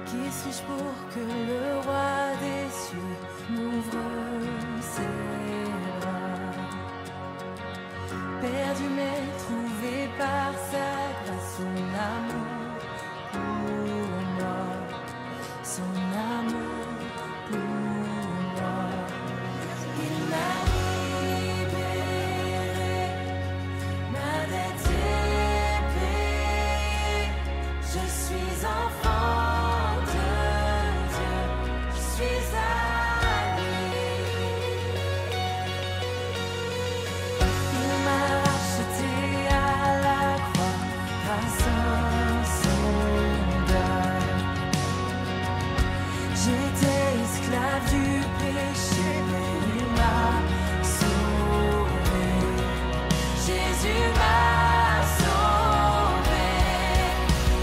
Qui suis-je pour que le roi des cieux m'ouvre ses bras? Perdu mais trouvé par sa grâce, son amour pour moi, son amour pour moi. Il m'a libéré, ma dette est payée, je suis enfant de Dieu, je suis à lui. Il m'a racheté à la croix grâce à son deuil. J'étais esclave du péché, mais il m'a sauvé. Jésus m'a sauvé.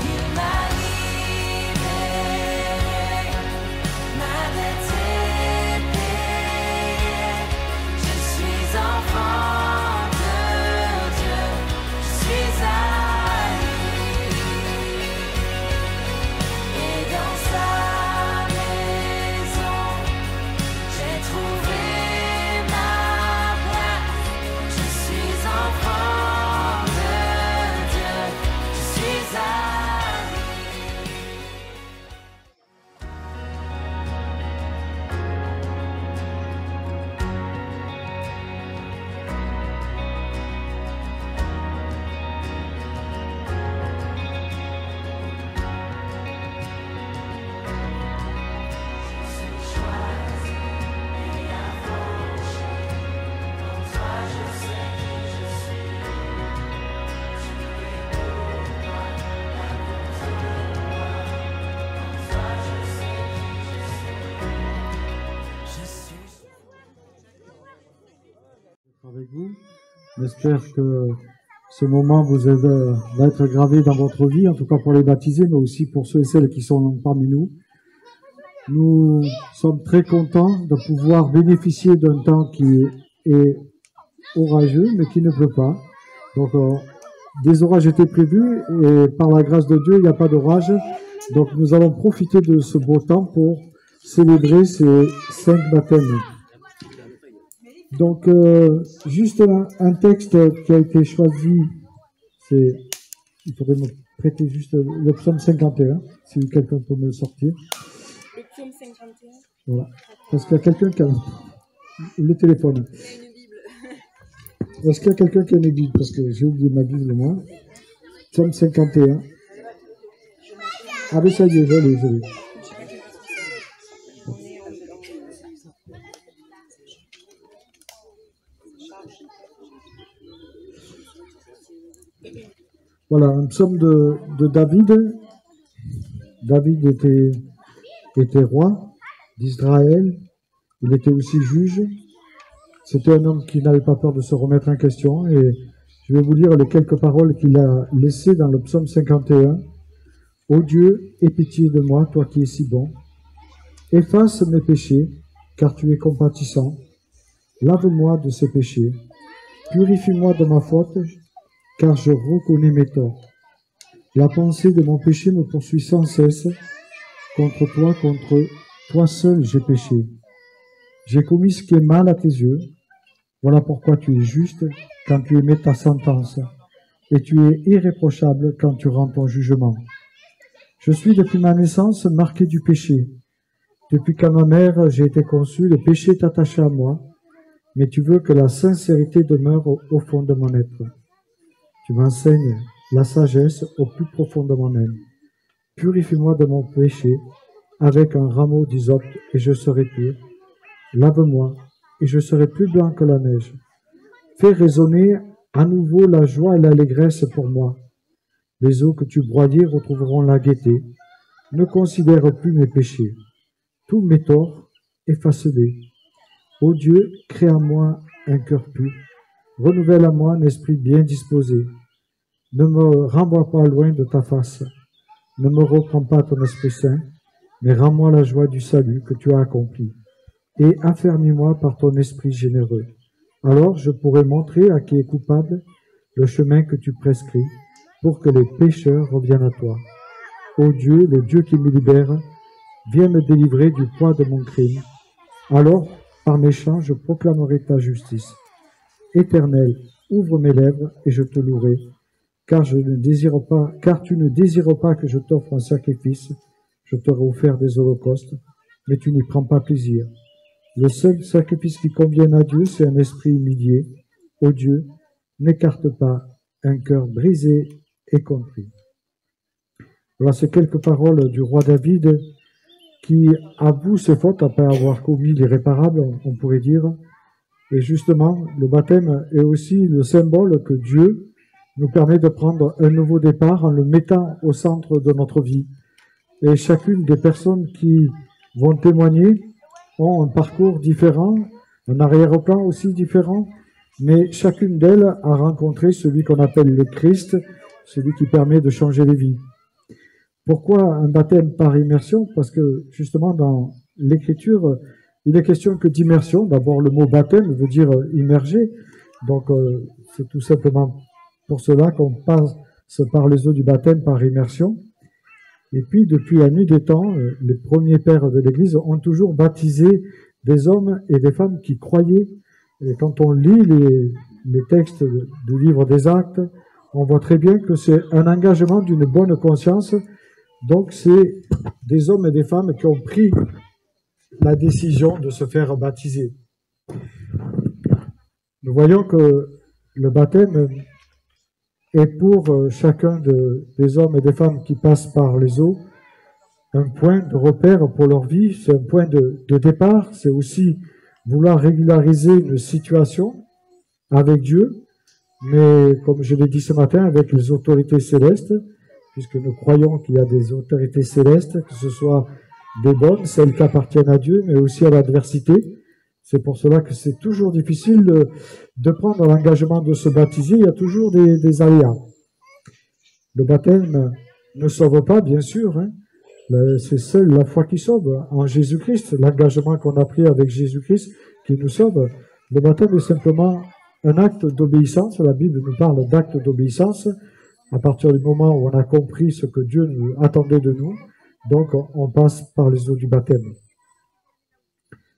Il m'a libéré. Ma dette est payée. Je suis enfant de Dieu. Je suis à lui. Et dans sa maison, j'ai trouvé ma place. Je suis enfant de Dieu. Je suis à lui. Je suis choisi et affranchi. Comme toi, je sais qui je suis. Tu es pour moi, la cause de moi. Comme toi, je sais qui je suis. Avec vous. J'espère que ce moment va être gravé dans votre vie, en tout cas pour les baptisés, mais aussi pour ceux et celles qui sont parmi nous. Nous sommes très contents de pouvoir bénéficier d'un temps qui est orageux, mais qui ne pleut pas. Donc, des orages étaient prévus et par la grâce de Dieu, il n'y a pas d'orage. Donc, nous allons profiter de ce beau temps pour célébrer ces 5 baptêmes. Donc, juste un texte qui a été choisi, il faudrait me prêter juste le psaume 51, si quelqu'un peut me le sortir. Le psaume 51. Voilà. Parce qu'il y a quelqu'un qui a le téléphone. Il y a une Bible. Est-ce qu'il y a quelqu'un qui a une Bible? Parce que j'ai oublié ma Bible, moi. Psaume 51. Ah, mais ça y est, je l'ai. Voilà, un psaume de David. David était roi d'Israël. Il était aussi juge. C'était un homme qui n'avait pas peur de se remettre en question. Et je vais vous lire les quelques paroles qu'il a laissées dans le psaume 51. Ô Dieu, aie pitié de moi, toi qui es si bon. Efface mes péchés, car tu es compatissant. Lave-moi de ces péchés. Purifie-moi de ma faute, car je reconnais mes torts. La pensée de mon péché me poursuit sans cesse. Contre toi seul j'ai péché. J'ai commis ce qui est mal à tes yeux. Voilà pourquoi tu es juste quand tu émets ta sentence, et tu es irréprochable quand tu rends ton jugement. Je suis depuis ma naissance marqué du péché. Depuis qu'à ma mère j'ai été conçu, le péché est attaché à moi, mais tu veux que la sincérité demeure au fond de mon être. Tu m'enseignes la sagesse au plus profond de mon âme. Purifie-moi de mon péché avec un rameau d'hysope et je serai pur. Lave-moi et je serai plus blanc que la neige. Fais résonner à nouveau la joie et l'allégresse pour moi. Les eaux que tu broyais retrouveront la gaieté. Ne considère plus mes péchés. Tous mes torts, efface-les. Ô Dieu, crée en moi un cœur pur. Renouvelle à moi un esprit bien disposé. Ne me renvoie pas loin de ta face. Ne me reprends pas ton Esprit Saint, mais rends-moi la joie du salut que tu as accompli. Et affermis-moi par ton esprit généreux. Alors je pourrai montrer à qui est coupable le chemin que tu prescris, pour que les pécheurs reviennent à toi. Ô Dieu, le Dieu qui me libère, viens me délivrer du poids de mon crime. Alors, par mes chants, je proclamerai ta justice. Éternel, ouvre mes lèvres et je te louerai, car tu ne désires pas que je t'offre un sacrifice. Je t'aurais offert des holocaustes, mais tu n'y prends pas plaisir. Le seul sacrifice qui convienne à Dieu, c'est un esprit humilié. Ô Dieu, n'écarte pas un cœur brisé et contrit. Voilà ces quelques paroles du roi David qui avoue ses fautes après avoir commis l'irréparable, on pourrait dire. Et justement, le baptême est aussi le symbole que Dieu nous permet de prendre un nouveau départ en le mettant au centre de notre vie. Et chacune des personnes qui vont témoigner ont un parcours différent, un arrière-plan aussi différent, mais chacune d'elles a rencontré celui qu'on appelle le Christ, celui qui permet de changer les vies. Pourquoi un baptême par immersion? Parce que justement dans l'Écriture, il est question que d'immersion. D'abord, le mot baptême veut dire immerger, donc c'est tout simplement pour cela qu'on passe par les eaux du baptême par immersion. Et puis, depuis la nuit des temps, les premiers pères de l'Église ont toujours baptisé des hommes et des femmes qui croyaient. Et quand on lit les textes du livre des Actes, on voit très bien que c'est un engagement d'une bonne conscience. Donc, c'est des hommes et des femmes qui ont pris la décision de se faire baptiser. Nous voyons que le baptême est pour chacun des hommes et des femmes qui passent par les eaux un point de repère pour leur vie, c'est un point de départ, c'est aussi vouloir régulariser une situation avec Dieu, mais comme je l'ai dit ce matin, avec les autorités célestes, puisque nous croyons qu'il y a des autorités célestes, que ce soit des bonnes, celles qui appartiennent à Dieu, mais aussi à l'adversité. C'est pour cela que c'est toujours difficile de prendre l'engagement de se baptiser. Il y a toujours des aléas. Le baptême ne sauve pas, bien sûr. Hein. C'est seule la foi qui sauve en Jésus-Christ. L'engagement qu'on a pris avec Jésus-Christ qui nous sauve. Le baptême est simplement un acte d'obéissance. La Bible nous parle d'acte d'obéissance à partir du moment où on a compris ce que Dieu nous attendait de nous. Donc, on passe par les eaux du baptême.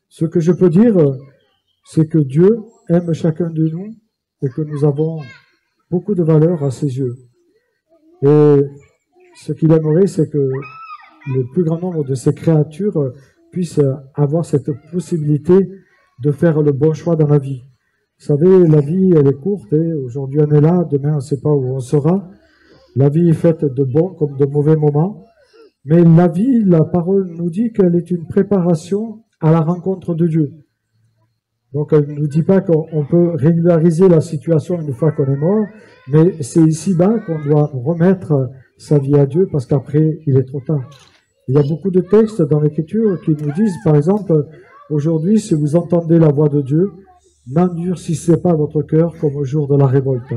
Ce que je peux dire, c'est que Dieu aime chacun de nous et que nous avons beaucoup de valeur à ses yeux. Et ce qu'il aimerait, c'est que le plus grand nombre de ses créatures puissent avoir cette possibilité de faire le bon choix dans la vie. Vous savez, la vie, elle est courte. Aujourd'hui, on est là, demain, on ne sait pas où on sera. La vie est faite de bons comme de mauvais moments. Mais la vie, la parole nous dit qu'elle est une préparation à la rencontre de Dieu. Donc, elle ne nous dit pas qu'on peut régulariser la situation une fois qu'on est mort, mais c'est ici-bas qu'on doit remettre sa vie à Dieu parce qu'après, il est trop tard. Il y a beaucoup de textes dans l'Écriture qui nous disent, par exemple, aujourd'hui, si vous entendez la voix de Dieu, n'endurcissez pas votre cœur comme au jour de la révolte.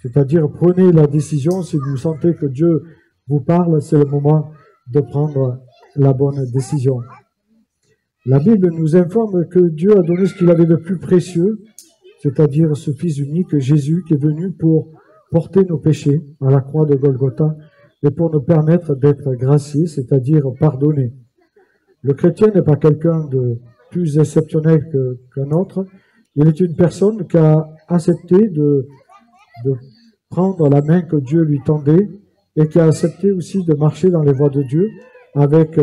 C'est-à-dire, prenez la décision, si vous sentez que Dieu vous parle, c'est le moment de prendre la bonne décision. La Bible nous informe que Dieu a donné ce qu'il avait de plus précieux, c'est-à-dire ce Fils unique, Jésus, qui est venu pour porter nos péchés à la croix de Golgotha et pour nous permettre d'être graciés, c'est-à-dire pardonnés. Le chrétien n'est pas quelqu'un de plus exceptionnel qu'un autre. Il est une personne qui a accepté de prendre la main que Dieu lui tendait et qui a accepté aussi de marcher dans les voies de Dieu avec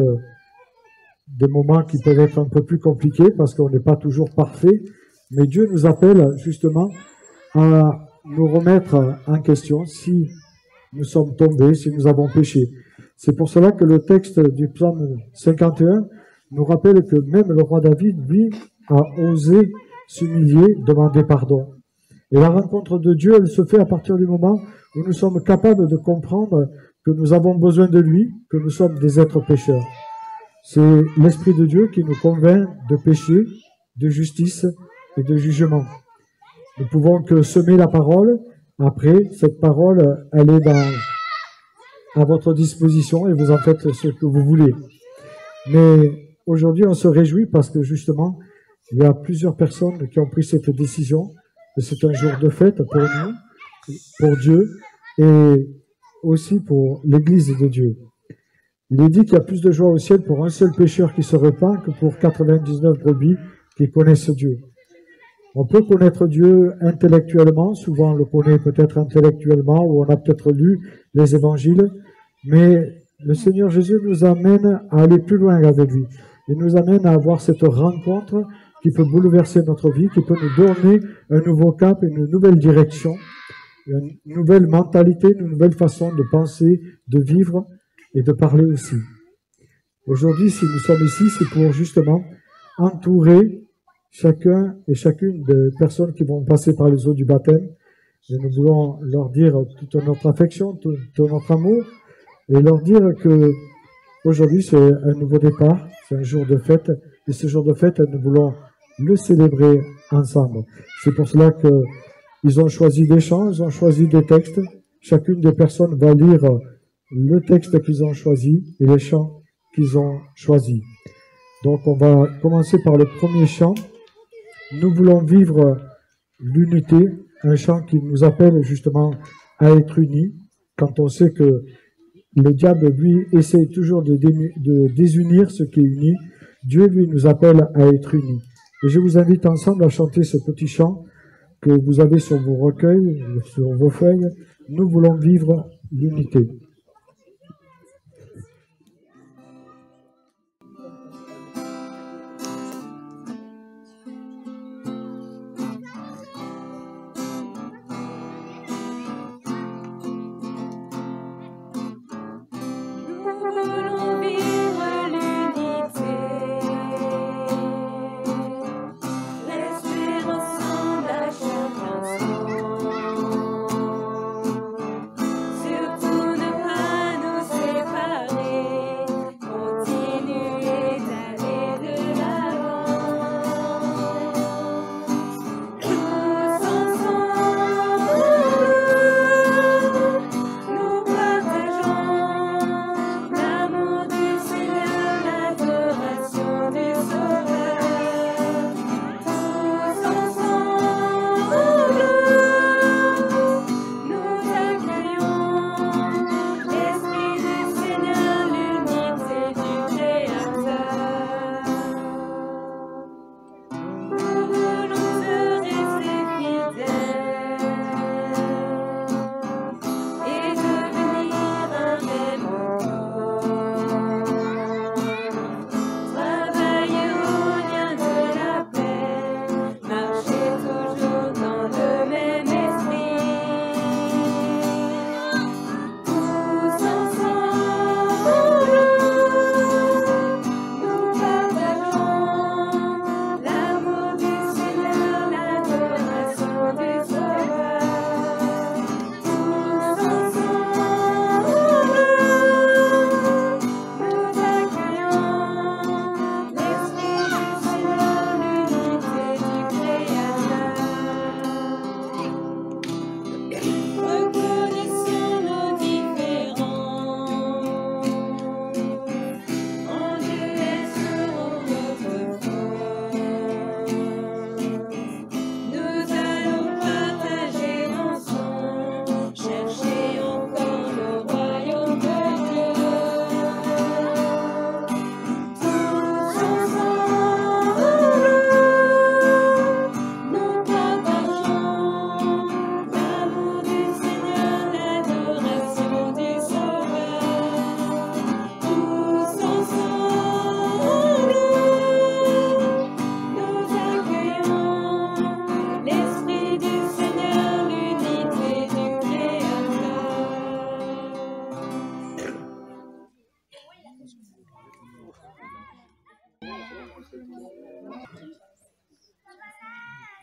des moments qui peuvent être un peu plus compliqués parce qu'on n'est pas toujours parfait. Mais Dieu nous appelle justement à nous remettre en question si nous sommes tombés, si nous avons péché. C'est pour cela que le texte du psaume 51 nous rappelle que même le roi David, lui, a osé s'humilier, demander pardon. Et la rencontre de Dieu, elle se fait à partir du moment où nous sommes capables de comprendre que nous avons besoin de lui, que nous sommes des êtres pécheurs. C'est l'Esprit de Dieu qui nous convainc de péché, de justice et de jugement. Nous pouvons que semer la parole. Après, cette parole, elle est à votre disposition et vous en faites ce que vous voulez. Mais aujourd'hui, on se réjouit parce que justement, il y a plusieurs personnes qui ont pris cette décision. Et c'est un jour de fête pour nous, pour Dieu et aussi pour l'Église de Dieu. Il est dit qu'il y a plus de joie au ciel pour un seul pécheur qui se repent que pour 99 brebis qui connaissent Dieu. On peut connaître Dieu intellectuellement, souvent on le connaît peut-être intellectuellement, ou on a peut-être lu les évangiles, mais le Seigneur Jésus nous amène à aller plus loin avec lui. Il nous amène à avoir cette rencontre qui peut bouleverser notre vie, qui peut nous donner un nouveau cap, une nouvelle direction, une nouvelle mentalité, une nouvelle façon de penser, de vivre et de parler aussi. Aujourd'hui, si nous sommes ici, c'est pour justement entourer chacun et chacune des personnes qui vont passer par les eaux du baptême. Et nous voulons leur dire toute notre affection, tout notre amour, et leur dire que aujourd'hui c'est un nouveau départ, c'est un jour de fête, et ce jour de fête, nous voulons le célébrer ensemble. C'est pour cela qu'ils ont choisi des chants, ils ont choisi des textes. Chacune des personnes va lire le texte qu'ils ont choisi et les chants qu'ils ont choisis. Donc on va commencer par le premier chant. Nous voulons vivre l'unité, un chant qui nous appelle justement à être unis, quand on sait que le diable, lui, essaie toujours de désunir ce qui est uni. Dieu, lui, nous appelle à être unis. Et je vous invite ensemble à chanter ce petit chant que vous avez sur vos recueils, sur vos feuilles. Nous voulons vivre l'unité.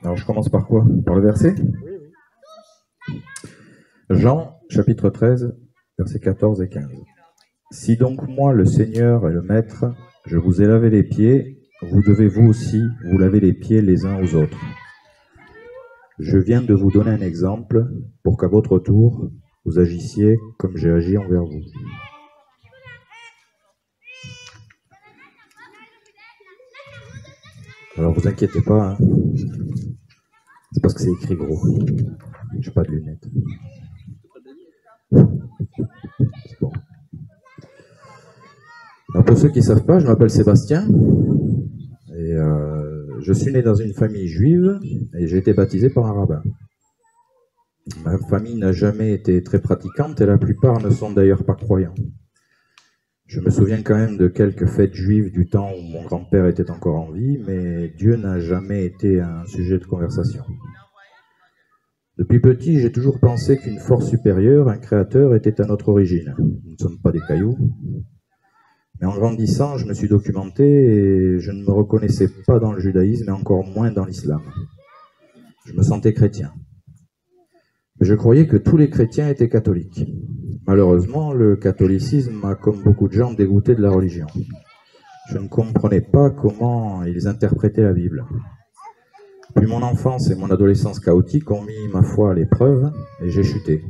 Alors je commence par quoi? Par le verset? Jean, chapitre 13, versets 14 et 15. Si donc moi, le Seigneur et le Maître, je vous ai lavé les pieds, vous devez vous aussi vous laver les pieds les uns aux autres. Je viens de vous donner un exemple pour qu'à votre tour, vous agissiez comme j'ai agi envers vous. Alors vous inquiétez pas, hein. C'est parce que c'est écrit gros. Je n'ai pas de lunettes. C'est bon. Alors pour ceux qui ne savent pas, je m'appelle Sébastien et je suis né dans une famille juive et j'ai été baptisé par un rabbin. Ma famille n'a jamais été très pratiquante et la plupart ne sont d'ailleurs pas croyants. Je me souviens quand même de quelques fêtes juives du temps où mon grand-père était encore en vie, mais Dieu n'a jamais été un sujet de conversation. Depuis petit, j'ai toujours pensé qu'une force supérieure, un créateur, était à notre origine. Nous ne sommes pas des cailloux. Mais en grandissant, je me suis documenté et je ne me reconnaissais pas dans le judaïsme et encore moins dans l'islam. Je me sentais chrétien. Mais je croyais que tous les chrétiens étaient catholiques. Malheureusement, le catholicisme m'a, comme beaucoup de gens, dégoûté de la religion. Je ne comprenais pas comment ils interprétaient la Bible. Puis mon enfance et mon adolescence chaotique ont mis ma foi à l'épreuve et j'ai chuté.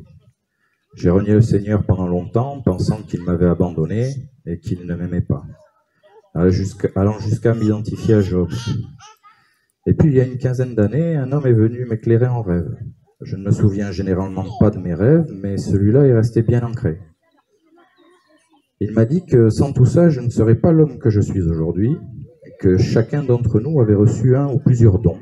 J'ai renié le Seigneur pendant longtemps, pensant qu'il m'avait abandonné et qu'il ne m'aimait pas, allant jusqu'à m'identifier à Job. Et puis il y a une quinzaine d'années, un homme est venu m'éclairer en rêve. Je ne me souviens généralement pas de mes rêves, mais celui-là est resté bien ancré. Il m'a dit que sans tout ça, je ne serais pas l'homme que je suis aujourd'hui, et que chacun d'entre nous avait reçu un ou plusieurs dons,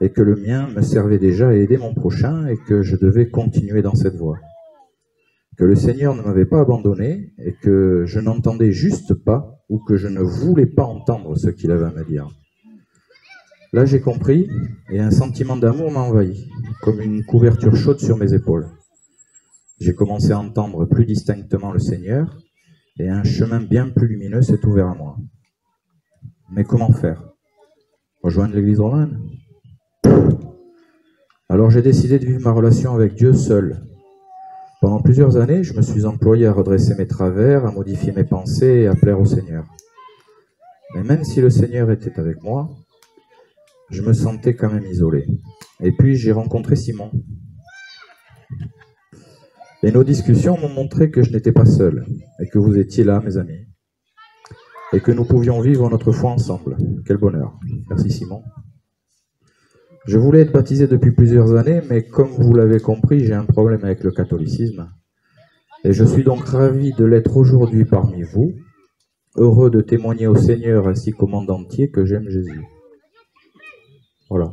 et que le mien me servait déjà à aider mon prochain, et que je devais continuer dans cette voie. Que le Seigneur ne m'avait pas abandonné, et que je n'entendais juste pas, ou que je ne voulais pas entendre ce qu'il avait à me dire. Là, j'ai compris, et un sentiment d'amour m'a envahi, comme une couverture chaude sur mes épaules. J'ai commencé à entendre plus distinctement le Seigneur, et un chemin bien plus lumineux s'est ouvert à moi. Mais comment faire? Rejoindre l'église romaine? Alors j'ai décidé de vivre ma relation avec Dieu seul. Pendant plusieurs années, je me suis employé à redresser mes travers, à modifier mes pensées et à plaire au Seigneur. Mais même si le Seigneur était avec moi, je me sentais quand même isolé. Et puis j'ai rencontré Simon. Et nos discussions m'ont montré que je n'étais pas seul, et que vous étiez là, mes amis, et que nous pouvions vivre notre foi ensemble. Quel bonheur. Merci Simon. Je voulais être baptisé depuis plusieurs années, mais comme vous l'avez compris, j'ai un problème avec le catholicisme. Et je suis donc ravi de l'être aujourd'hui parmi vous, heureux de témoigner au Seigneur ainsi qu'au monde entier que j'aime Jésus. Voilà.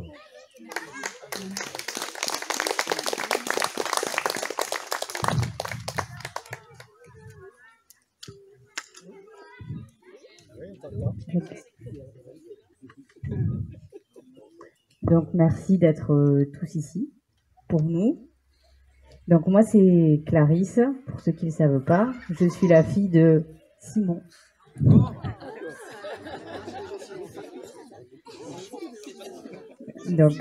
Donc merci d'être tous ici pour nous. Donc moi c'est Clarisse, pour ceux qui ne le savent pas. Je suis la fille de Simon. Donc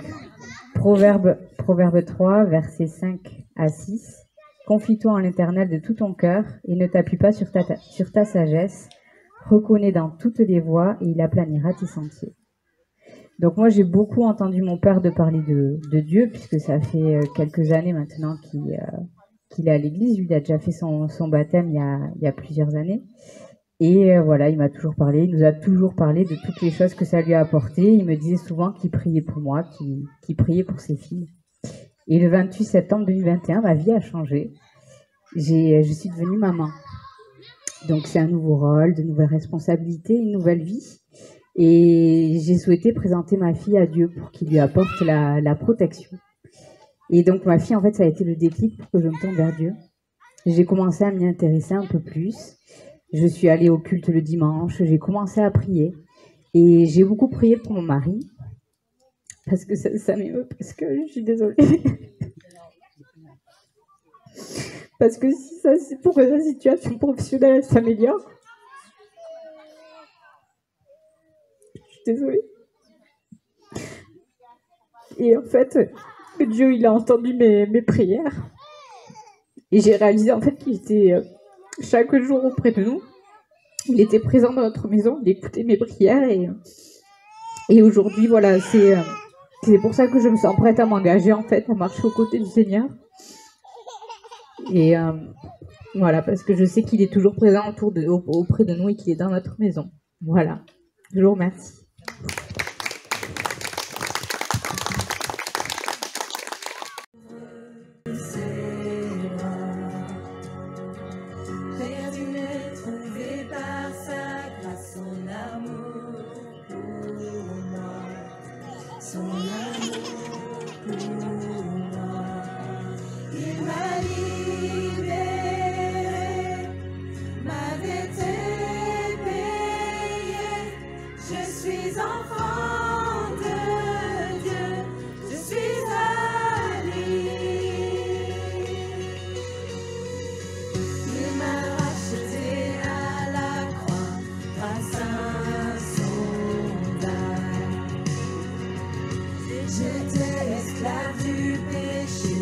Proverbe 3, versets 5 à 6. Confie-toi en l'Éternel de tout ton cœur et ne t'appuie pas sur ta sagesse. Reconnais dans toutes les voies et il aplanira tes sentiers. Donc moi j'ai beaucoup entendu mon père de parler de Dieu, puisque ça fait quelques années maintenant qu'il est à l'église. Lui, il a déjà fait son baptême il y a plusieurs années. Et voilà, il m'a toujours parlé, il nous a toujours parlé de toutes les choses que ça lui a apporté. Il me disait souvent qu'il priait pour moi, qu'il priait pour ses filles. Et le 28 septembre 2021, ma vie a changé. Je suis devenue maman. Donc c'est un nouveau rôle, de nouvelles responsabilités, une nouvelle vie. Et j'ai souhaité présenter ma fille à Dieu pour qu'il lui apporte la protection. Et donc ma fille, en fait, ça a été le déclic pour que je me tourne vers Dieu. J'ai commencé à m'y intéresser un peu plus. Je suis allée au culte le dimanche, j'ai commencé à prier. Et j'ai beaucoup prié pour mon mari. Parce que ça m'émeut, parce que je suis désolée. Parce que si ça, c'est pour que sa situation professionnelle s'améliore. Je suis désolée. Et en fait, Dieu, il a entendu mes prières. Et j'ai réalisé en fait qu'il était chaque jour auprès de nous. Il était présent dans notre maison, il écoutait mes prières. Et aujourd'hui, voilà, c'est pour ça que je me sens prête à m'engager, en fait, à marcher aux côtés du Seigneur. Et voilà, parce que je sais qu'il est toujours présent auprès de nous et qu'il est dans notre maison. Voilà, je vous remercie. Perdu mais trouvé par sa Il m'a libéré, ma dette est payée. Je suis enfant de Dieu, je suis à lui. Il m'a racheté à la croix grâce à son âme. J'étais esclave du péché,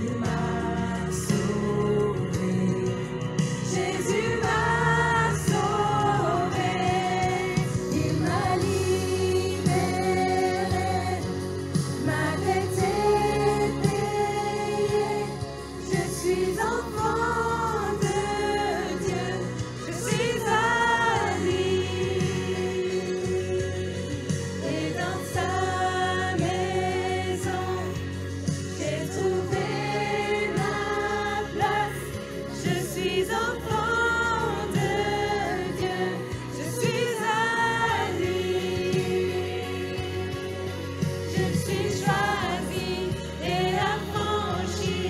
il m'a sauvé. Jésus m'a sauvé, il m'a libéré, ma dette est payée. Je suis enfant de Dieu, je suis à lui. Et dans sa maison, j'ai trouvé ma place. Je suis enfant de Dieu, je suis à lui. Je suis choisi et affranchi.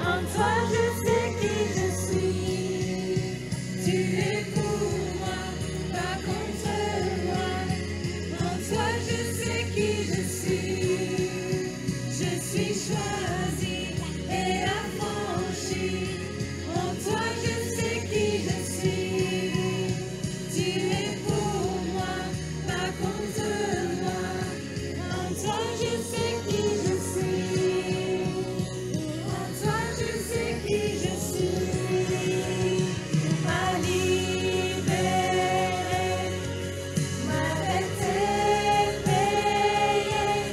En toi, je sais qui je suis. Tu es pour moi, pas contre moi. En toi, je sais qui je suis. Je suis choisi et affranchi. En toi, je sais qui je suis. Tu es pour moi, pas contre moi. En toi, je sais qui je suis. En toi, je sais qui je suis. Ma libéré, ma dette est payée.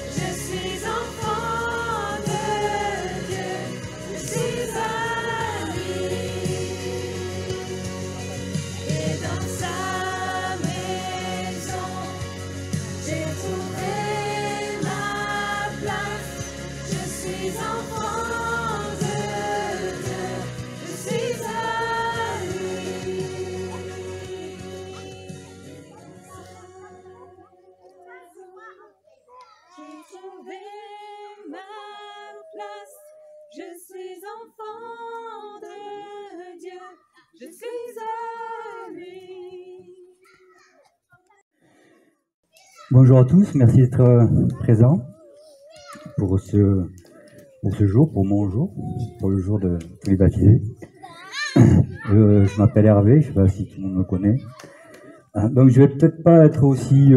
Je suis enfant de Dieu, je suis à lui. Et dans sa maison, j'ai trouvé ma place. Je suis enfant de Dieu, je suis à lui. J'ai trouvé ma place. Je suis enfant de Dieu, je suis à lui. Bonjour à tous, merci d'être présents pour ce jour, pour mon jour, pour le jour de tous les baptisés. Je m'appelle Hervé, je ne sais pas si tout le monde me connaît. Donc je vais peut-être pas être aussi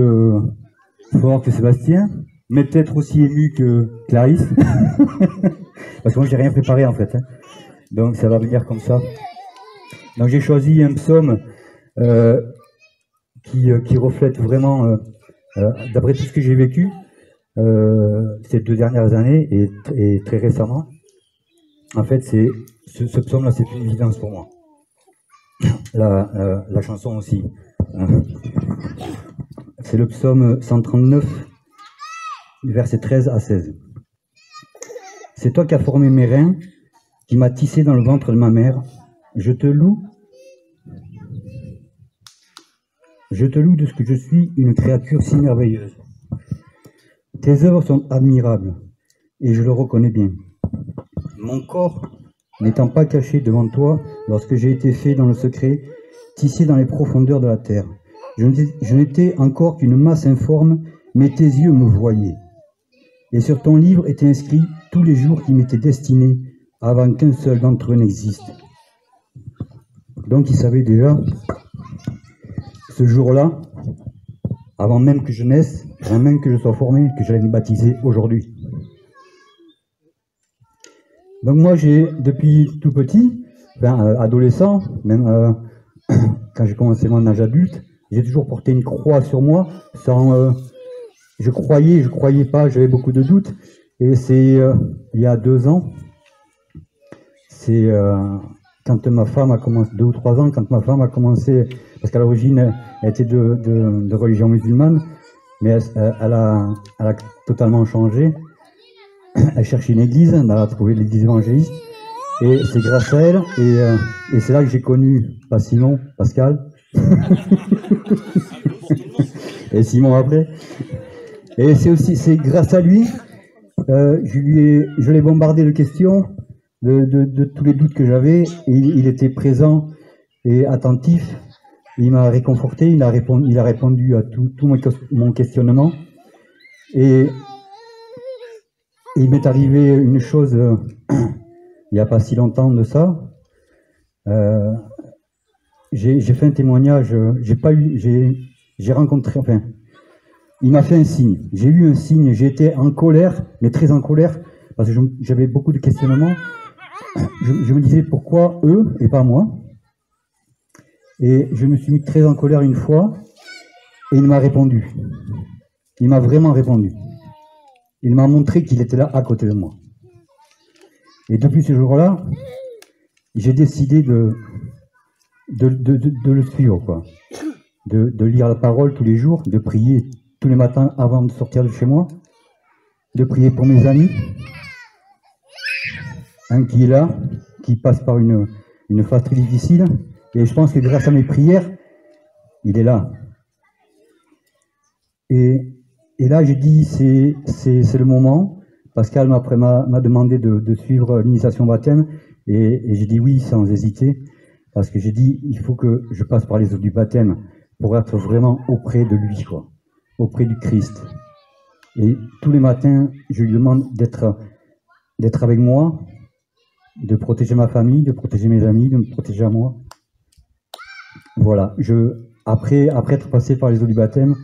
fort que Sébastien, mais peut-être aussi ému que Clarisse. Parce que moi j'ai rien préparé en fait. Donc ça va venir comme ça. Donc j'ai choisi un psaume qui reflète vraiment, d'après tout ce que j'ai vécu ces 2 dernières années et très récemment. En fait, ce psaume-là, c'est une évidence pour moi. La chanson aussi. C'est le psaume 139, versets 13 à 16. C'est toi qui as formé mes reins, qui m'as tissé dans le ventre de ma mère. Je te loue de ce que je suis une créature si merveilleuse. Tes œuvres sont admirables, et je le reconnais bien. Mon corps n'étant pas caché devant toi lorsque j'ai été fait dans le secret, tissé dans les profondeurs de la terre. Je n'étais encore qu'une masse informe, mais tes yeux me voyaient. Et sur ton livre étaient inscrits tous les jours qui m'étaient destinés, avant qu'un seul d'entre eux n'existe. Donc il savait déjà, ce jour-là, avant même que je naisse, avant même que je sois formé, que j'allais me baptiser aujourd'hui. Donc moi j'ai, depuis tout petit, adolescent, même quand j'ai commencé mon âge adulte, j'ai toujours porté une croix sur moi, sans, je croyais pas, j'avais beaucoup de doutes. Et c'est il y a 2 ans, c'est quand ma femme a commencé, 2 ou 3 ans, quand ma femme a commencé, parce qu'à l'origine elle était de religion musulmane, mais elle a totalement changé. Elle cherchait une église, elle a trouvé l'église évangéliste, et c'est grâce à elle, et c'est là que j'ai connu Pascal, et Simon après. Et c'est grâce à lui, je l'ai bombardé de questions, de tous les doutes que j'avais, et il était présent et attentif. Il m'a réconforté, il a répondu à tout mon questionnement. Et il m'est arrivé une chose, il n'y a pas si longtemps de ça. J'ai fait un témoignage, j'ai rencontré, enfin, il m'a fait un signe. J'ai eu un signe, j'ai été en colère, mais très en colère, parce que j'avais beaucoup de questionnements. Je me disais pourquoi eux et pas moi. Et je me suis mis très en colère une fois, et il m'a répondu. Il m'a vraiment répondu. Il m'a montré qu'il était là à côté de moi. Et depuis ce jour-là, j'ai décidé de le suivre, quoi. De lire la parole tous les jours, de prier tous les matins avant de sortir de chez moi, de prier pour mes amis, un qui est là, qui passe par une phase très difficile, et je pense que grâce à mes prières, il est là. Et là, j'ai dit, c'est le moment. Pascal m'a demandé de suivre l'initiation baptême, et j'ai dit oui sans hésiter, parce que j'ai dit, il faut que je passe par les eaux du baptême pour être vraiment auprès de lui, quoi, auprès du Christ. Et tous les matins, je lui demande d'être avec moi, de protéger ma famille, de protéger mes amis, de me protéger à moi. Voilà. Après être passé par les eaux du baptême,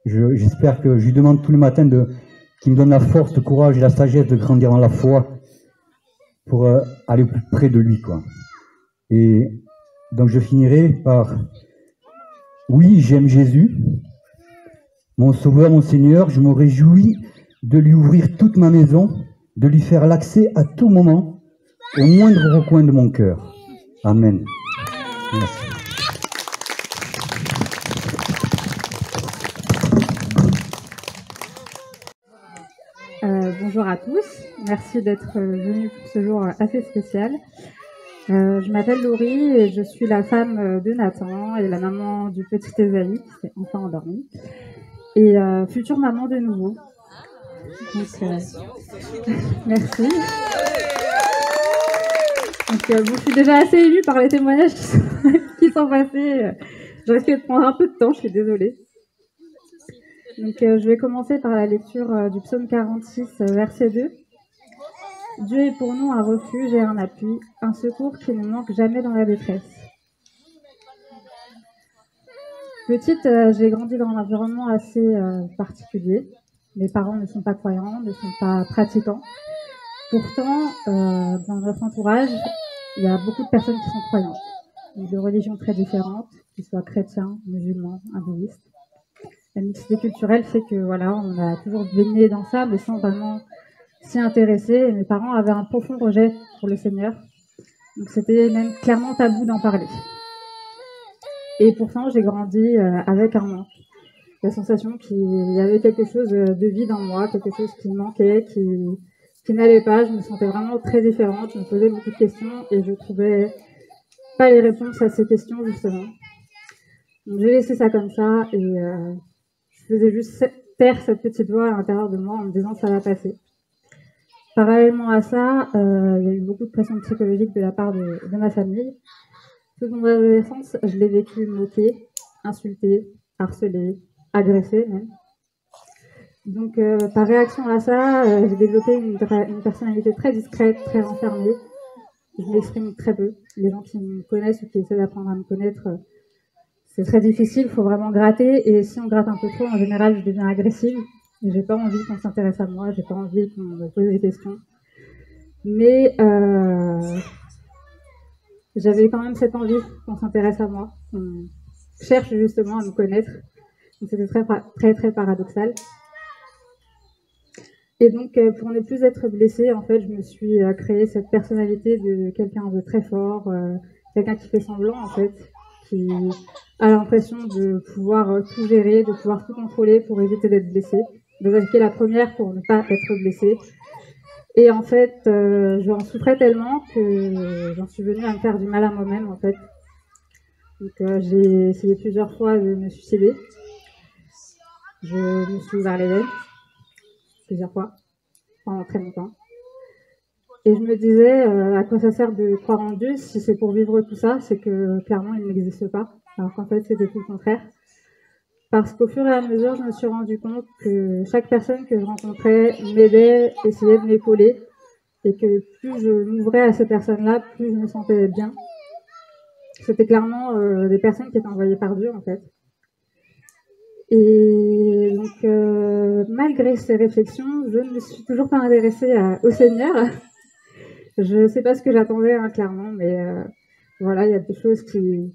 j'espère que je lui demande tous les matins qu'il me donne la force, le courage et la sagesse de grandir dans la foi pour aller plus près de lui, quoi. Et donc je finirai par: oui, j'aime Jésus, mon Sauveur, mon Seigneur, je me réjouis de lui ouvrir toute ma maison, de lui faire l'accès à tout moment, au moindre recoin de mon cœur. Amen. Merci. Bonjour à tous, merci d'être venus pour ce jour assez spécial. Je m'appelle Laurie et je suis la femme de Nathan et la maman du petit Esaïe qui s'est enfin endormi, et future maman de nouveau. Donc, merci. Donc, je suis déjà assez émue par les témoignages qui sont passés. Je risque de prendre un peu de temps, je suis désolée. Donc, je vais commencer par la lecture du psaume 46, verset 2. Dieu est pour nous un refuge et un appui, un secours qui ne manque jamais dans la détresse. Petite, j'ai grandi dans un environnement assez particulier. Mes parents ne sont pas croyants, ne sont pas pratiquants. Pourtant, dans notre entourage, il y a beaucoup de personnes qui sont croyantes, de religions très différentes, qu'ils soient chrétiens, musulmans, hindouistes. La mixité culturelle fait que voilà, on a toujours baigné dans ça, mais sans vraiment s'y intéresser. Et mes parents avaient un profond rejet pour le Seigneur, donc c'était même clairement tabou d'en parler. Et pourtant, j'ai grandi avec un manque, la sensation qu'il y avait quelque chose de vide en moi, quelque chose qui manquait, qui n'allait pas. Je me sentais vraiment très différente, je me posais beaucoup de questions et je trouvais pas les réponses à ces questions justement. Donc j'ai laissé ça comme ça et je faisais juste taire cette petite voix à l'intérieur de moi en me disant ça va passer. Parallèlement à ça, il y a eu beaucoup de pression psychologique de la part de ma famille. Toute mon adolescence, je l'ai vécu moquée, insultée, harcelée, agressée même. Donc par réaction à ça, j'ai développé une personnalité très discrète, très renfermée. Je m'exprime très peu. Les gens qui me connaissent ou qui essaient d'apprendre à me connaître, c'est très difficile, il faut vraiment gratter. Et si on gratte un peu trop, en général, je deviens agressive. Et j'ai pas envie qu'on s'intéresse à moi, j'ai pas envie qu'on me pose des questions. Mais j'avais quand même cette envie qu'on s'intéresse à moi, qu'on cherche justement à me connaître. Donc c'était très paradoxal. Et donc, pour ne plus être blessée, en fait, je me suis créé cette personnalité de quelqu'un de très fort, quelqu'un qui fait semblant, en fait, qui a l'impression de pouvoir tout gérer, de pouvoir tout contrôler pour éviter d'être blessée, de risquer la première pour ne pas être blessée. Et en fait, j'en souffrais tellement que j'en suis venue à me faire du mal à moi-même, en fait. Donc, j'ai essayé plusieurs fois de me suicider. Je me suis ouvert les veines plusieurs fois, pendant très longtemps. Et je me disais, à quoi ça sert de croire en Dieu si c'est pour vivre tout ça? C'est que clairement, il n'existe pas. Alors qu'en fait, c'était tout le contraire. Parce qu'au fur et à mesure, je me suis rendu compte que chaque personne que je rencontrais m'aidait, essayait de m'épauler. Et que plus je m'ouvrais à ces personnes-là, plus je me sentais bien. C'était clairement des personnes qui étaient envoyées par Dieu, en fait. Et donc, malgré ces réflexions, je ne me suis toujours pas intéressée au Seigneur. Je ne sais pas ce que j'attendais, hein, clairement, mais voilà, il y a des choses qui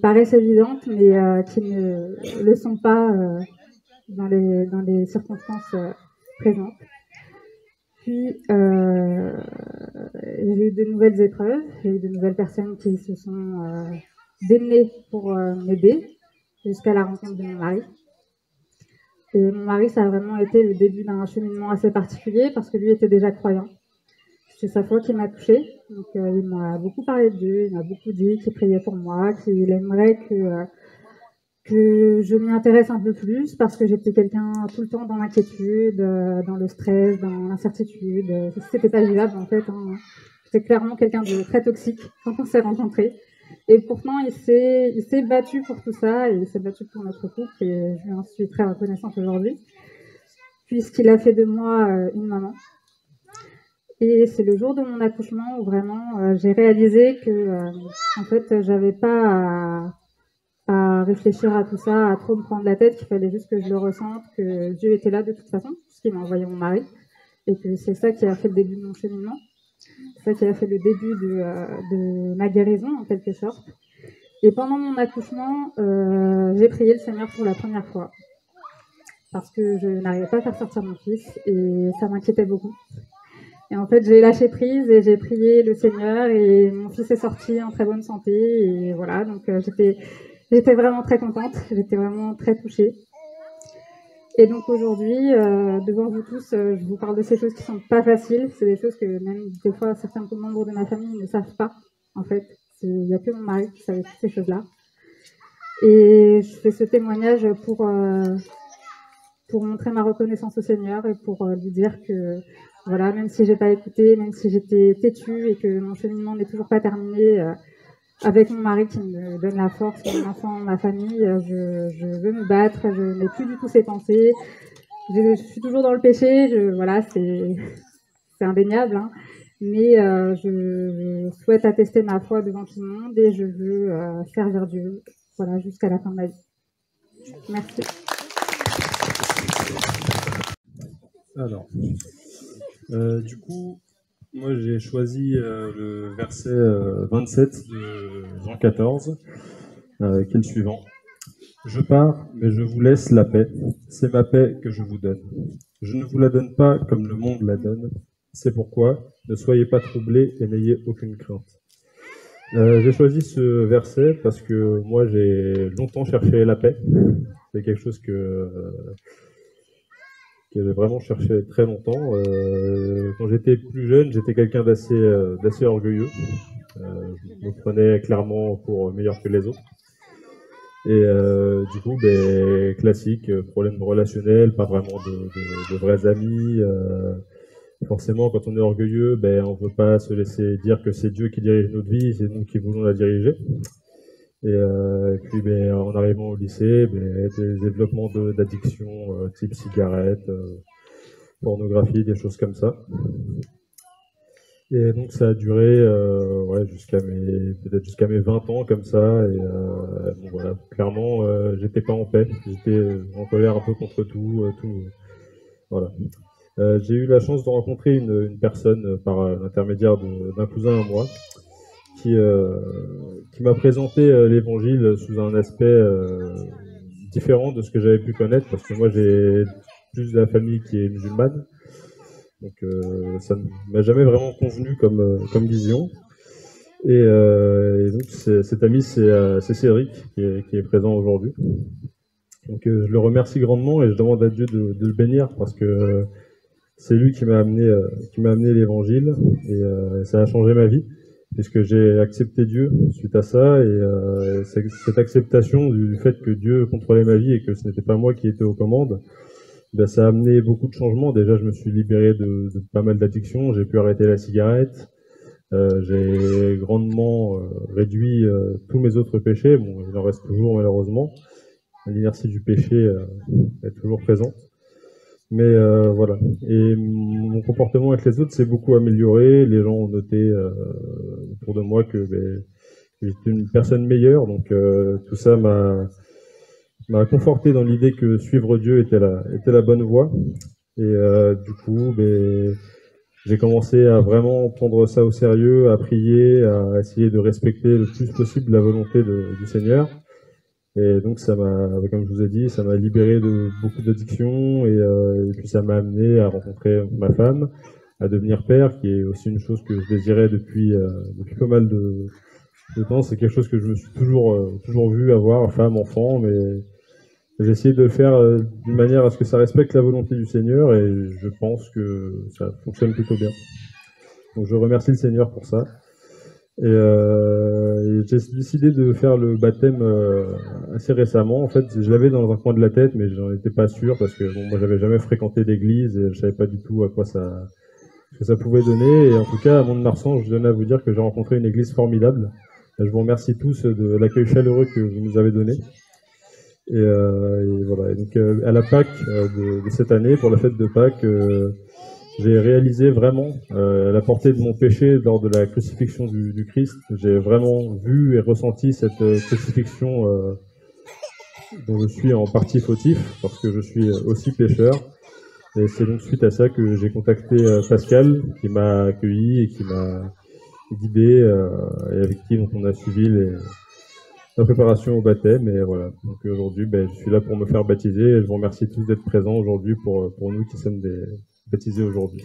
paraissent évidentes, mais qui ne le sont pas dans les circonstances présentes. Puis, j'ai eu de nouvelles épreuves, j'ai eu de nouvelles personnes qui se sont démenées pour m'aider, jusqu'à la rencontre de mon mari. Et mon mari, ça a vraiment été le début d'un cheminement assez particulier, parce que lui était déjà croyant. C'est sa foi qui m'a touchée. Donc, il m'a beaucoup parlé de Dieu, il m'a beaucoup dit qu'il priait pour moi, qu'il aimerait que je m'y intéresse un peu plus, parce que j'étais quelqu'un tout le temps dans l'inquiétude, dans le stress, dans l'incertitude. C'était pas vivable, en fait. Hein. J'étais clairement quelqu'un de très toxique quand on s'est rencontrés. Et pourtant, il s'est battu pour tout ça, et il s'est battu pour notre couple, et je lui en suis très reconnaissante aujourd'hui, puisqu'il a fait de moi une maman. Et c'est le jour de mon accouchement où vraiment j'ai réalisé que, en fait, j'avais pas à réfléchir à tout ça, à trop me prendre la tête, qu'il fallait juste que je le ressente, que Dieu était là de toute façon, puisqu'il m'a envoyé mon mari, et que c'est ça qui a fait le début de mon cheminement. C'est ça qui a fait le début de ma guérison, en quelque sorte. Et pendant mon accouchement, j'ai prié le Seigneur pour la première fois. Parce que je n'arrivais pas à faire sortir mon fils, et ça m'inquiétait beaucoup. Et en fait, j'ai lâché prise, et j'ai prié le Seigneur, et mon fils est sorti en très bonne santé, et voilà. Donc, j'étais vraiment très contente, j'étais vraiment très touchée. Et donc aujourd'hui, devant vous tous, je vous parle de ces choses qui sont pas faciles. C'est des choses que même des fois certains membres de ma famille ne savent pas. En fait, il n'y a que mon mari qui savait toutes ces choses-là. Et je fais ce témoignage pour montrer ma reconnaissance au Seigneur et pour lui dire que voilà, même si j'ai pas écouté, même si j'étais têtue et que mon cheminement n'est toujours pas terminé. Avec mon mari qui me donne la force, mon enfant, ma famille, je veux me battre, je n'ai plus du tout ces pensées. Je suis toujours dans le péché, voilà, c'est indéniable, hein. Mais je souhaite attester ma foi devant tout le monde et je veux servir Dieu, voilà, jusqu'à la fin de ma vie. Merci. Alors, du coup, moi j'ai choisi le verset 27 de Jean 14, qui est le suivant. Je pars, mais je vous laisse la paix. C'est ma paix que je vous donne. Je ne vous la donne pas comme le monde la donne. C'est pourquoi ne soyez pas troublés et n'ayez aucune crainte. J'ai choisi ce verset parce que moi j'ai longtemps cherché la paix. C'est quelque chose que j'ai vraiment cherché très longtemps. Quand j'étais plus jeune, j'étais quelqu'un d'assez orgueilleux. Je me prenais clairement pour meilleur que les autres. Et du coup, classique, problème relationnel, pas vraiment de vrais amis. Forcément, quand on est orgueilleux, on veut pas se laisser dire que c'est Dieu qui dirige notre vie, c'est nous qui voulons la diriger. Et puis, en arrivant au lycée, des développements d'addiction type cigarette, pornographie, des choses comme ça. Et donc, ça a duré jusqu'à mes 20 ans comme ça. Et bon, voilà, clairement, j'étais pas en paix. J'étais en colère un peu contre tout. Voilà. J'ai eu la chance de rencontrer une personne par l'intermédiaire d'un cousin à moi qui m'a présenté l'évangile sous un aspect différent de ce que j'avais pu connaître, parce que moi j'ai plus de la famille qui est musulmane, donc ça ne m'a jamais vraiment convenu comme vision. Et donc cet ami c'est Cédric qui est présent aujourd'hui. Donc je le remercie grandement et je demande à Dieu de le bénir, parce que c'est lui qui m'a amené l'évangile, et ça a changé ma vie. puisque j'ai accepté Dieu suite à ça, et cette acceptation du fait que Dieu contrôlait ma vie et que ce n'était pas moi qui étais aux commandes, ben, ça a amené beaucoup de changements. Déjà, je me suis libéré de pas mal d'addictions, j'ai pu arrêter la cigarette, j'ai grandement réduit tous mes autres péchés. Bon, il en reste toujours malheureusement, l'inertie du péché est toujours présente. Mais voilà. Et mon comportement avec les autres s'est beaucoup amélioré. Les gens ont noté autour de moi que j'étais une personne meilleure. Donc tout ça m'a conforté dans l'idée que suivre Dieu était la bonne voie. Et du coup, j'ai commencé à vraiment prendre ça au sérieux, à prier, à essayer de respecter le plus possible la volonté du Seigneur. Et donc ça m'a, comme je vous ai dit, ça m'a libéré de beaucoup d'addictions, et puis ça m'a amené à rencontrer ma femme, à devenir père, qui est aussi une chose que je désirais depuis pas mal de temps. C'est quelque chose que je me suis toujours vu avoir, femme, enfant, mais j'ai essayé de le faire d'une manière à ce que ça respecte la volonté du Seigneur, et je pense que ça fonctionne plutôt bien. Donc je remercie le Seigneur pour ça. Et j'ai décidé de faire le baptême assez récemment. En fait, je l'avais dans un coin de la tête, mais j'en étais pas sûr parce que bon, moi, j'avais jamais fréquenté d'église et je savais pas du tout à quoi ce que ça pouvait donner. Et en tout cas, à Mont-de-Marsan, je tenais à vous dire que j'ai rencontré une église formidable. Et je vous remercie tous de l'accueil chaleureux que vous nous avez donné. Et voilà. Et donc, à la Pâques de cette année, pour la fête de Pâques, j'ai réalisé vraiment la portée de mon péché lors de la crucifixion du Christ. J'ai vraiment vu et ressenti cette crucifixion dont je suis en partie fautif, parce que je suis aussi pécheur. Et c'est donc suite à ça que j'ai contacté Pascal, qui m'a accueilli et qui m'a guidé, et avec qui donc, on a suivi la préparation au baptême. Et voilà. Donc aujourd'hui, je suis là pour me faire baptiser, et je vous remercie tous d'être présents aujourd'hui pour nous qui sommes des baptisé aujourd'hui.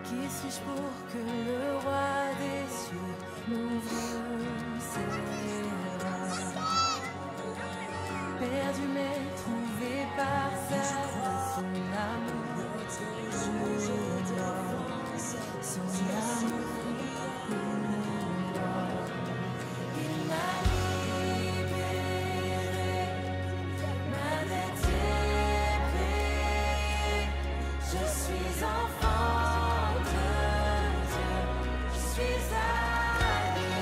Qui suis-je pour que le roi des cieux m'ouvre ses bras? Perdu mais trouvé par sa grâce, son amour, son amour pour moi. Il m'a libéré, ma dette est payée. Je suis enfant de Dieu, je suis à lui.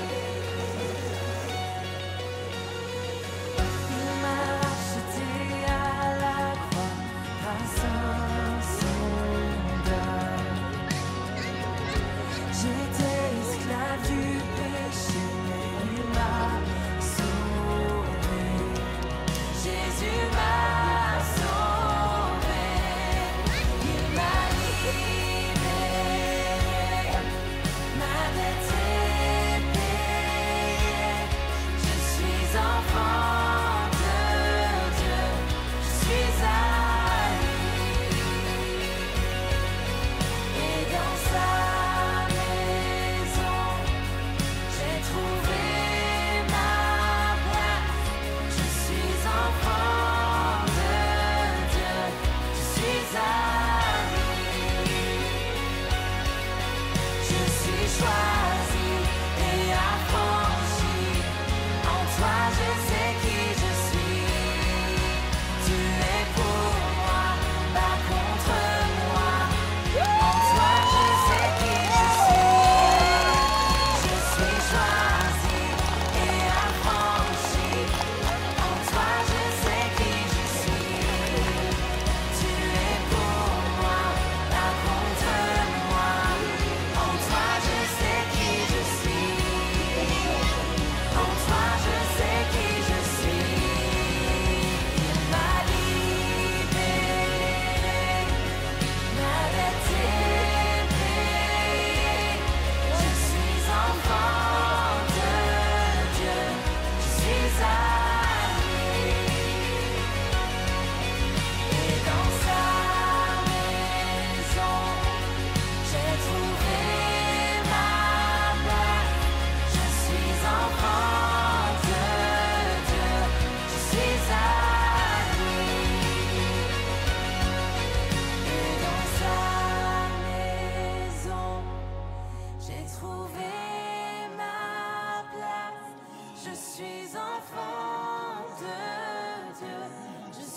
Il m'a racheté à la croix grâce à son deuil. J'étais esclave du péché, mais il m'a sauvé. Jésus m'a sauvé. Il m'a libéré.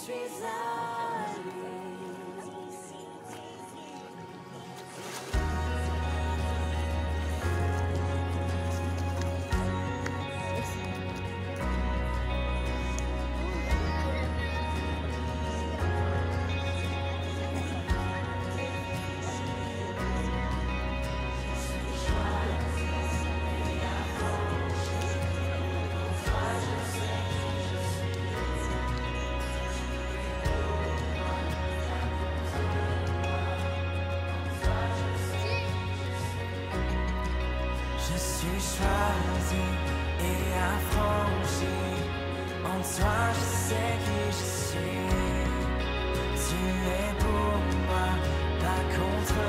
suis à lui. Je suis choisi et affranchi. En toi, je sais qui je suis. Tu es pour moi, pas contre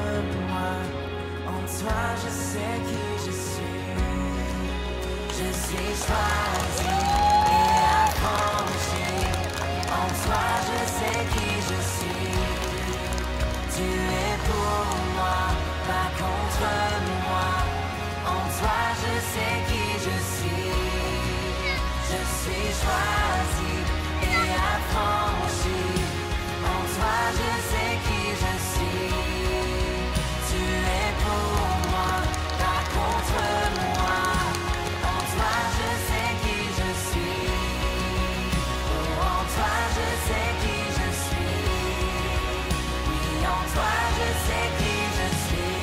moi. En toi, je sais qui je suis. Je suis choisi et affranchi. En toi, je sais qui je suis. Tu es pour moi, pas contre moi. En toi, je sais qui je suis. Je suis choisi et affranchi. En toi, je sais qui je suis. Tu es pour moi, pas contre moi. En toi, je sais qui je suis. Oh, en toi, je sais qui je suis. Oui, en toi, je sais qui je suis.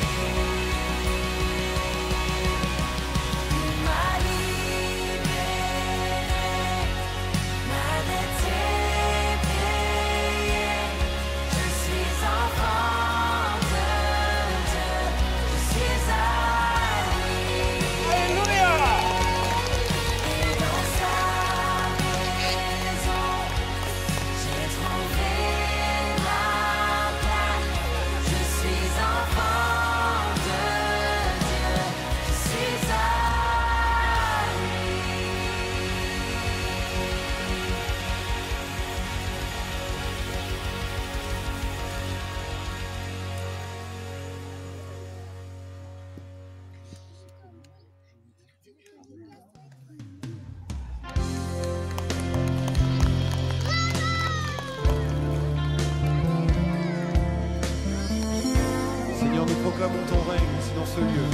Seigneur, nous proclamons ton règne ici dans ce lieu.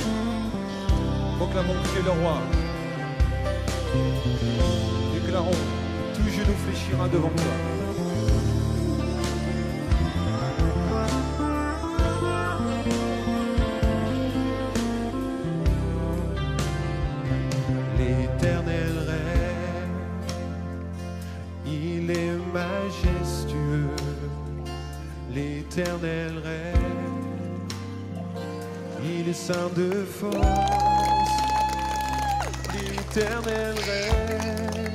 Proclamons que tu es le roi. Déclarons que tout genou fléchira devant toi. L'Éternel règne, il est majestueux. L'Éternel règne, il est saint de force. L'Éternel règne,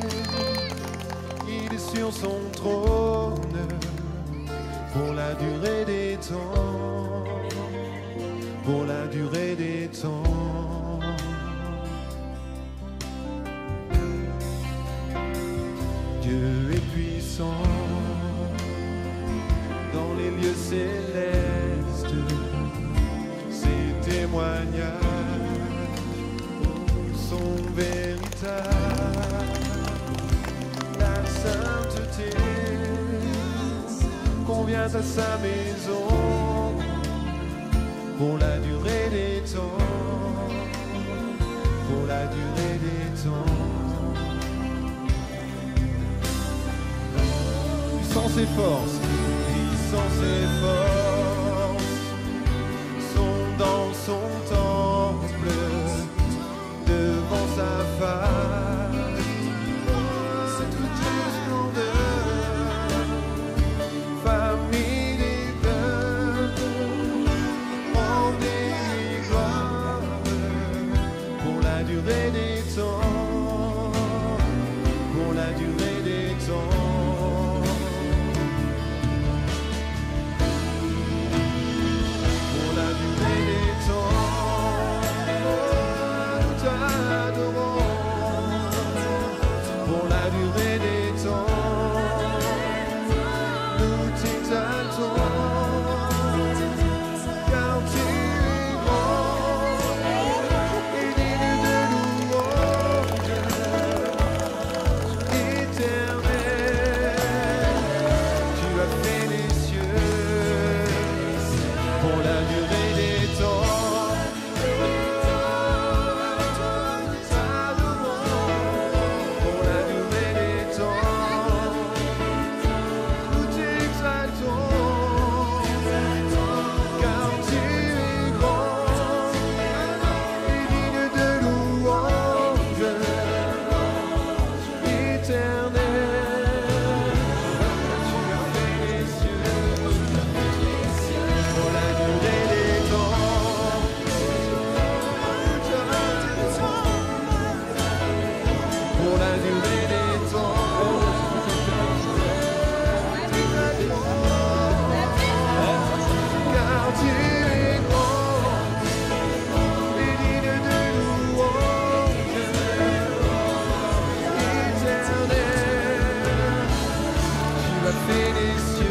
il est sur son trône pour la durée des temps, pour la durée des temps. Dieu est puissant dans les lieux célestes. Ses témoignages sont véritables. La sainteté convient à sa maison pour la durée des temps, pour la durée des temps. Puissance et force, puissance et force sont dans son temple, devant sa face. C'est toute splendeur, famille des peuples, rendez-lui gloire pour la durée des temps, pour la durée des temps. Pour la durée des temps. les cieux.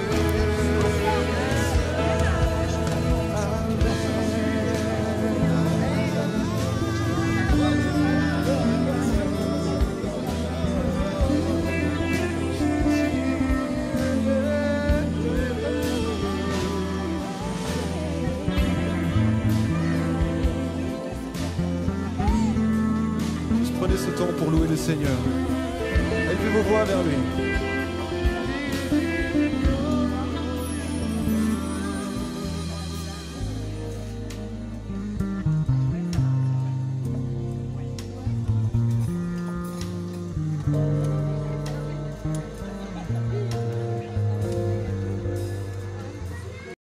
Prenez ce temps pour louer le Seigneur. Élevez vos voix vers lui.